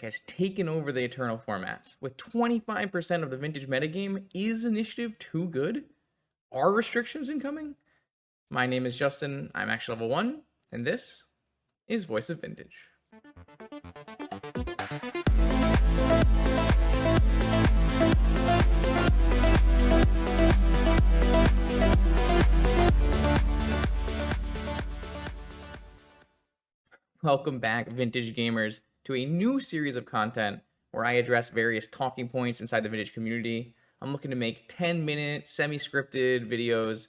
has taken over the Eternal formats. With 25% of the Vintage metagame, is Initiative too good? Are restrictions incoming? My name is Justin, I'm Action Level 1, and this is Voice of Vintage. Welcome back, Vintage gamers, to a new series of content where I address various talking points inside the Vintage community. I'm looking to make 10-minute, semi-scripted videos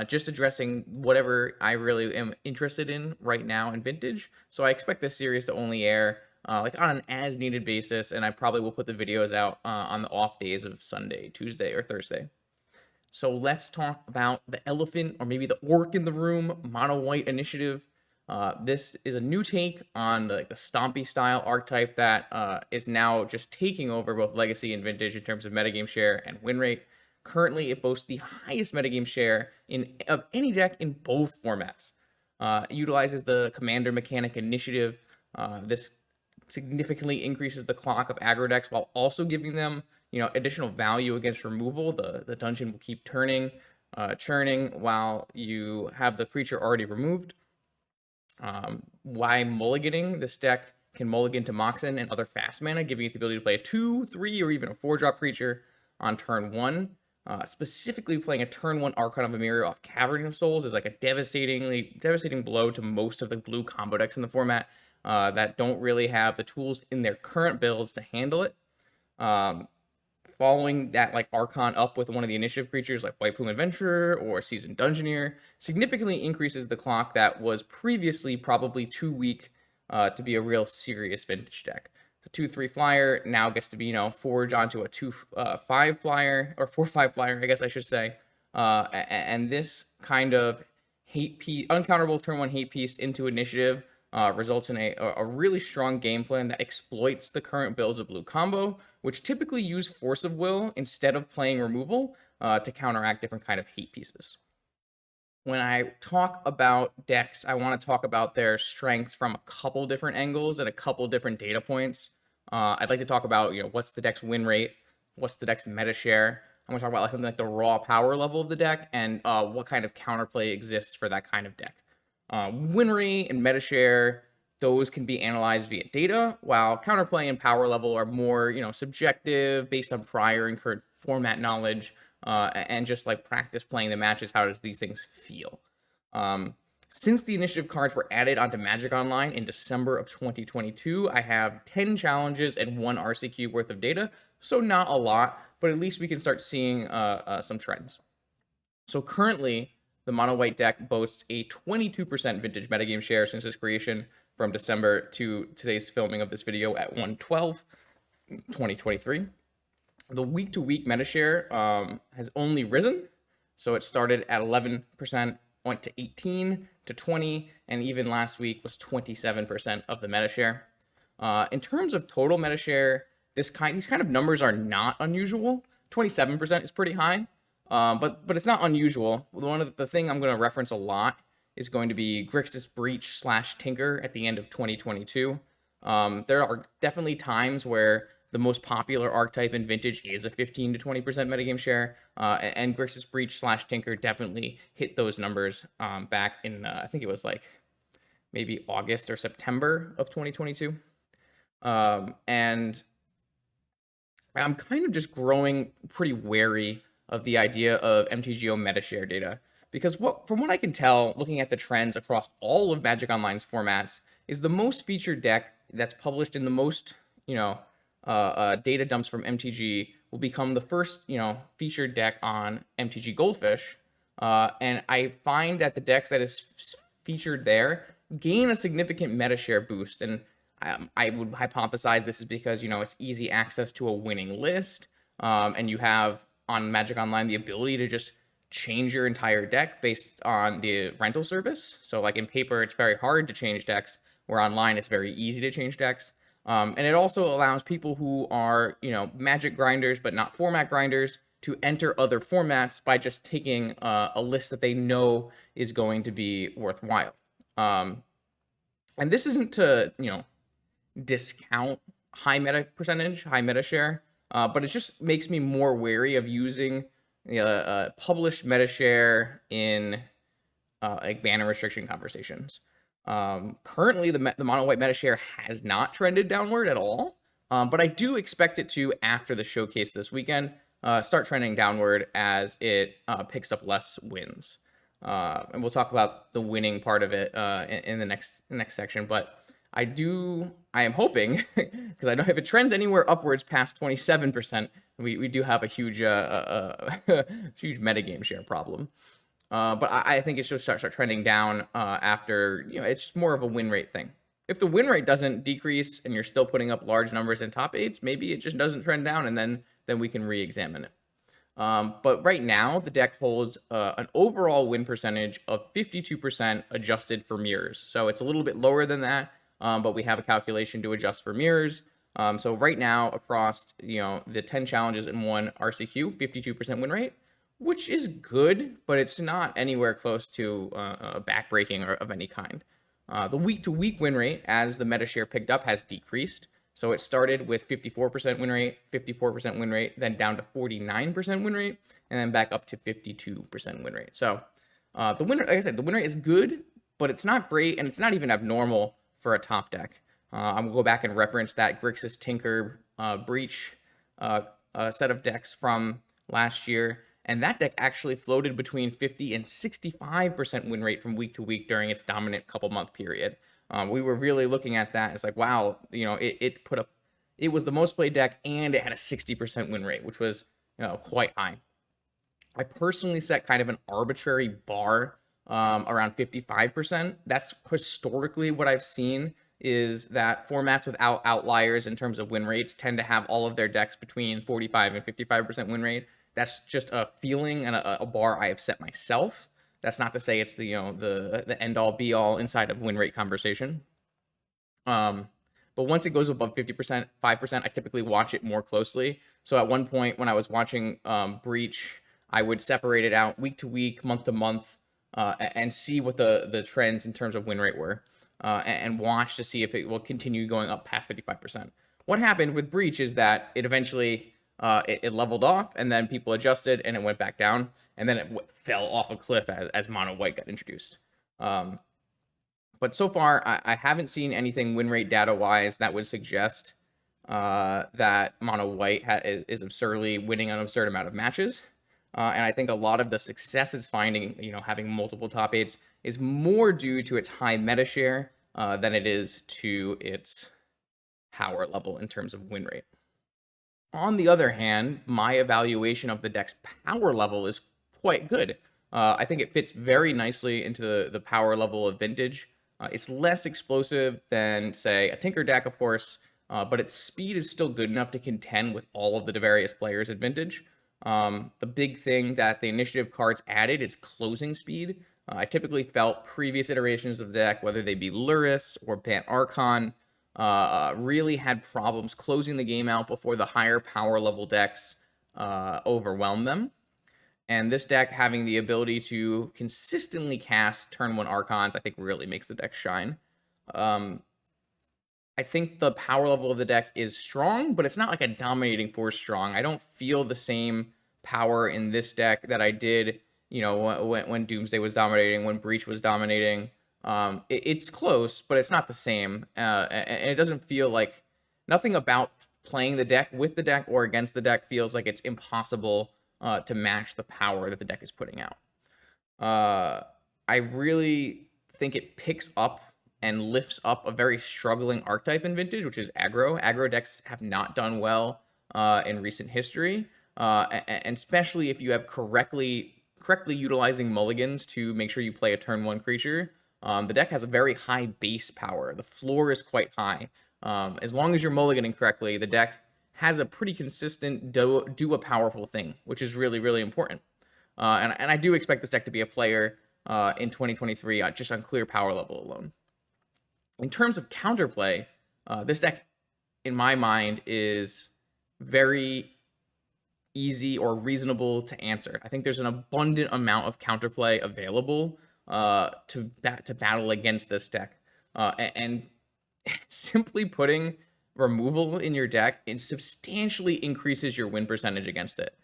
just addressing whatever I really am interested in right now in Vintage. So I expect this series to only air like on an as-needed basis, and I probably will put the videos out on the off days of Sunday, Tuesday, or Thursday. So let's talk about the elephant, or maybe the orc in the room, Mono White Initiative. This is a new take on the Stompy style archetype that is now just taking over both Legacy and Vintage in terms of metagame share and win rate. Currently, it boasts the highest metagame share of any deck in both formats. It utilizes the Commander mechanic Initiative. This significantly increases the clock of aggro decks while also giving them additional value against removal. The dungeon will keep churning while you have the creature already removed. Why mulliganing? This deck can mulligan to Moxen and other fast mana, giving you the ability to play a 2, 3, or even a 4-drop creature on turn 1. Specifically, playing a turn 1 Archon of Emiria off Cavern of Souls is like a devastating blow to most of the blue combo decks in the format that don't really have the tools in their current builds to handle it. Following that Archon up with one of the initiative creatures like White Plume Adventurer or Seasoned Dungeoneer significantly increases the clock that was previously probably too weak to be a real serious Vintage deck. The 2/3 flyer now gets to be forge onto a 2/5 flyer, or 4/5 flyer, I guess I should say. And this kind of uncounterable turn 1 hate piece into initiative results in a really strong game plan that exploits the current builds of blue combo, which typically use Force of Will instead of playing removal to counteract different kind of hate pieces. When I talk about decks, I want to talk about their strengths from a couple different angles and a couple different data points. I'd like to talk about what's the deck's win rate, what's the deck's meta share. I'm going to talk about something like the raw power level of the deck and what kind of counterplay exists for that kind of deck. Win rate and meta share, those can be analyzed via data, while counterplay and power level are more, subjective, based on prior and current format knowledge, and just practice playing the matches. How does these things feel? Since the initiative cards were added onto Magic Online in December of 2022, I have 10 challenges and 1 RCQ worth of data, so not a lot, but at least we can start seeing some trends. So currently, the Mono White deck boasts a 22% Vintage metagame share since its creation from December to today's filming of this video at 1/12/2023. The week-to-week meta share has only risen. So it started at 11%, went to 18 to 20, and even last week was 27% of the meta share. In terms of total meta share, these kind of numbers are not unusual. 27% is pretty high. But it's not unusual. One of the thing I'm going to reference a lot is going to be Grixis Breach / Tinker at the end of 2022. There are definitely times where the most popular archetype in Vintage is a 15 to 20% metagame share, and Grixis Breach / Tinker definitely hit those numbers back in, I think it was maybe August or September of 2022. And I'm kind of just growing pretty wary of the idea of MTGO meta share data, because from what I can tell, looking at the trends across all of Magic Online's formats, is the most featured deck that's published in the most data dumps from MTG will become the first featured deck on MTG Goldfish, and I find that the decks that is featured there gain a significant meta share boost, and I would hypothesize this is because it's easy access to a winning list, and you have on Magic Online the ability to just change your entire deck based on the rental service. So in paper, it's very hard to change decks, where online it's very easy to change decks. And it also allows people who are, Magic grinders but not format grinders to enter other formats by just taking a list that they know is going to be worthwhile. And this isn't to, discount high meta percentage, high meta share, but it just makes me more wary of using published meta share in like ban and restriction conversations. Currently, the mono white meta share has not trended downward at all, but I do expect it to after the showcase this weekend start trending downward as it picks up less wins. And we'll talk about the winning part of it in the next section. But I am hoping because I know if it trends anywhere upwards past 27%, we do have a huge huge metagame share problem. But I think it should start trending down after, it's just more of a win rate thing. If the win rate doesn't decrease and you're still putting up large numbers in top eights, maybe it just doesn't trend down, and then we can re-examine it. But right now, the deck holds an overall win percentage of 52% adjusted for mirrors. So it's a little bit lower than that, but we have a calculation to adjust for mirrors. So right now, across the 10 challenges in one RCQ, 52% win rate, which is good, but it's not anywhere close to backbreaking or of any kind. The week-to-week win rate, as the meta share picked up, has decreased. So it started with 54% win rate, 54% win rate, then down to 49% win rate, and then back up to 52% win rate. So the win, like I said, the win rate is good, but it's not great, and it's not even abnormal for a top deck. I'm gonna go back and reference that Grixis Tinker Breach set of decks from last year. And that deck actually floated between 50 and 65% win rate from week to week during its dominant couple month period. We were really looking at that. It's like, wow, it was the most played deck and it had a 60% win rate, which was quite high. I personally set kind of an arbitrary bar around 55%. That's historically what I've seen, is that formats without outliers in terms of win rates tend to have all of their decks between 45 and 55% win rate. That's just a feeling and a bar I have set myself. That's not to say it's the end all be all inside of win rate conversation. But once it goes above 50%, 5%, I typically watch it more closely. So at one point when I was watching Breach, I would separate it out week to week, month to month, and see what the trends in terms of win rate were, and watch to see if it will continue going up past 55%. What happened with Breach is that it eventually it leveled off, and then people adjusted, and it went back down, and then it fell off a cliff as mono white got introduced. But so far, I haven't seen anything win rate data wise that would suggest that mono white is absurdly winning an absurd amount of matches. And I think a lot of the success it's finding, having multiple top eights, is more due to its high meta share than it is to its power level in terms of win rate. On the other hand, my evaluation of the deck's power level is quite good. I think it fits very nicely into the power level of Vintage. It's less explosive than, say, a Tinker deck, of course, but its speed is still good enough to contend with all of the various players at Vintage. The big thing that the initiative cards added is closing speed. I typically felt previous iterations of the deck, whether they be Luris or Bant Archon, really had problems closing the game out before the higher power level decks overwhelmed them. And this deck having the ability to consistently cast turn 1 Archons, I think really makes the deck shine. I think the power level of the deck is strong, but it's not like a dominating force strong. I don't feel the same power in this deck that I did, when Doomsday was dominating, when Breach was dominating. It's close, but it's not the same. And it doesn't feel like, nothing about playing the deck with the deck or against the deck feels like it's impossible to match the power that the deck is putting out. I really think it picks up and lifts up a very struggling archetype in Vintage, which is aggro. Aggro decks have not done well in recent history, and especially if you have correctly utilizing mulligans to make sure you play a turn 1 creature. The deck has a very high base power. The floor is quite high. As long as you're mulliganing correctly, the deck has a pretty consistent do a powerful thing, which is really, really important. And I do expect this deck to be a player in 2023, just on clear power level alone. In terms of counterplay, this deck, in my mind, is very easy or reasonable to answer. I think there's an abundant amount of counterplay available to battle against this deck. And simply putting, removal in your deck, it substantially increases your win percentage against it.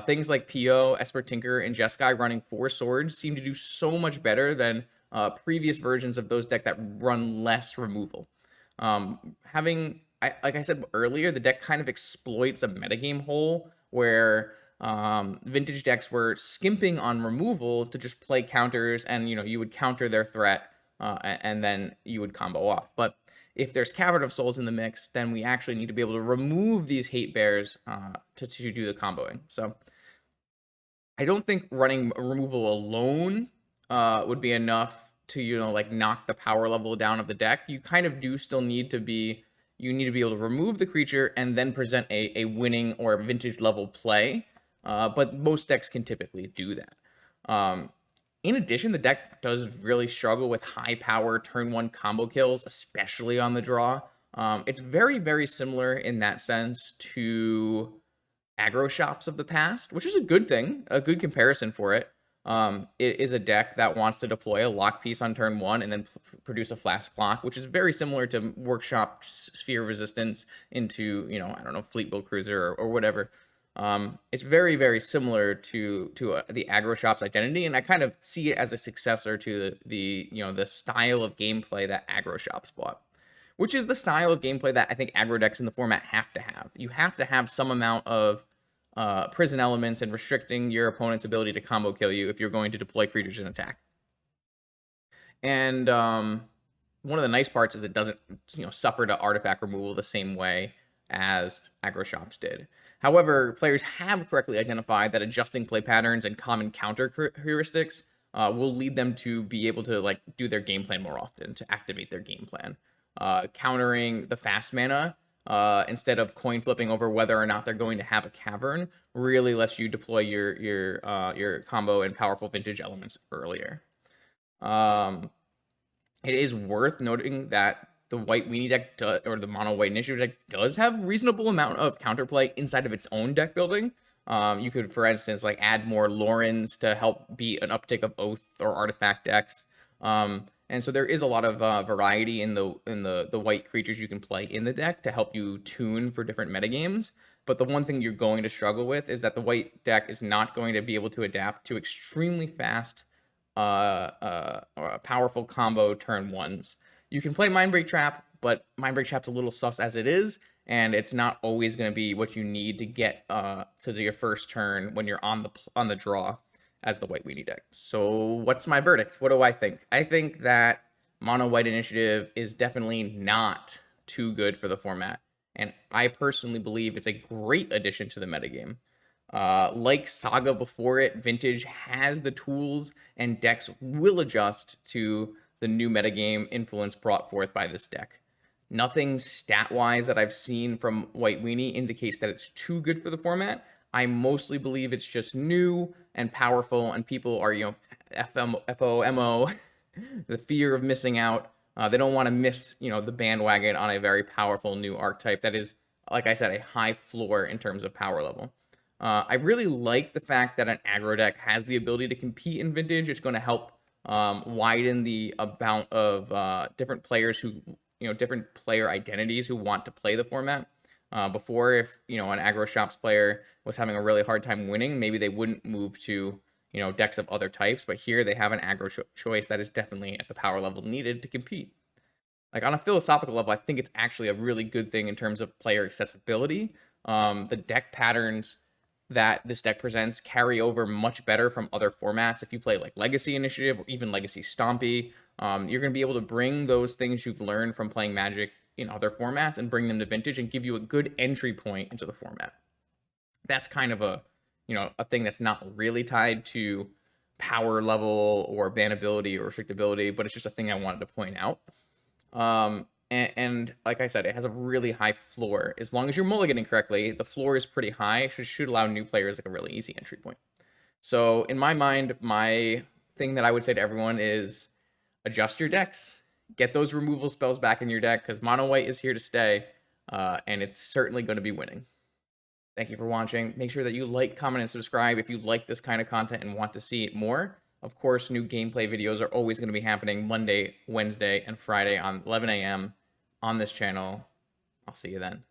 Things like PO, Esper Tinker, and Jeskai running 4 swords seem to do so much better than previous versions of those decks that run less removal. Like I said earlier, the deck kind of exploits a metagame hole where vintage decks were skimping on removal to just play counters, and you would counter their threat, and then you would combo off. But if there's Cavern of Souls in the mix, then we actually need to be able to remove these hate bears to do the comboing. So I don't think running removal alone would be enough to like knock the power level down of the deck. You kind of do still need to be able to remove the creature and then present a winning or vintage level play. But most decks can typically do that. In addition, the deck does really struggle with high power turn 1 combo kills, especially on the draw. It's very, very similar in that sense to aggro shops of the past, which is a good thing, a good comparison for it. It is a deck that wants to deploy a lock piece on turn 1 and then produce a flash clock, which is very similar to Workshop Sphere Resistance into, I don't know, Fleetwheel Cruiser or whatever. It's very, very similar to the aggro shop's identity, and I kind of see it as a successor to the style of gameplay that aggro shops bought, which is the style of gameplay that I think aggro decks in the format have to have. You have to have some amount of prison elements and restricting your opponent's ability to combo kill you if you're going to deploy creatures in attack. And one of the nice parts is it doesn't suffer to artifact removal the same way as aggro shops did. However, players have correctly identified that adjusting play patterns and common counter heuristics will lead them to be able to do their game plan more often, to activate their game plan. Countering the fast mana instead of coin flipping over whether or not they're going to have a cavern really lets you deploy your combo and powerful vintage elements earlier. It is worth noting that the white weenie deck or the mono white initiative deck does have reasonable amount of counterplay inside of its own deck building. You could, for instance, add more Lorens to help beat an uptick of Oath or Artifact decks. And so there is a lot of variety in the white creatures you can play in the deck to help you tune for different metagames. But the one thing you're going to struggle with is that the white deck is not going to be able to adapt to extremely fast, powerful combo turn 1s. You can play Mindbreak Trap, but Mindbreak Trap's a little sus as it is, and it's not always going to be what you need to get to your first turn when you're on the draw as the white weenie deck. So what's my verdict? What do I think? I think that mono white initiative is definitely not too good for the format, and I personally believe it's a great addition to the metagame. Like Saga before it, Vintage has the tools and decks will adjust to the new metagame influence brought forth by this deck. Nothing stat-wise that I've seen from White Weenie indicates that it's too good for the format. I mostly believe it's just new and powerful, and people are, FOMO, the fear of missing out. They don't want to miss, the bandwagon on a very powerful new archetype that is, like I said, a high floor in terms of power level. I really like the fact that an aggro deck has the ability to compete in Vintage. It's going to help widen the amount of different players who, different player identities who want to play the format. Before, if an aggro shops player was having a really hard time winning, maybe they wouldn't move to decks of other types. But here they have an aggro choice that is definitely at the power level needed to compete. On a philosophical level, I think it's actually a really good thing in terms of player accessibility. The deck patterns that this deck presents carry over much better from other formats. If you play Legacy Initiative or even Legacy Stompy, you're going to be able to bring those things you've learned from playing Magic in other formats and bring them to Vintage and give you a good entry point into the format. That's kind of a thing that's not really tied to power level or bannability or restrictability, but it's just a thing I wanted to point out. And like I said, it has a really high floor. As long as you're mulliganing correctly, the floor is pretty high. Should allow new players a really easy entry point. So in my mind, my thing that I would say to everyone is adjust your decks. Get those removal spells back in your deck, because mono white is here to stay, and it's certainly going to be winning. Thank you for watching. Make sure that you like, comment, and subscribe if you like this kind of content and want to see it more. Of course, new gameplay videos are always going to be happening Monday, Wednesday, and Friday on 11 a.m. on this channel. I'll see you then.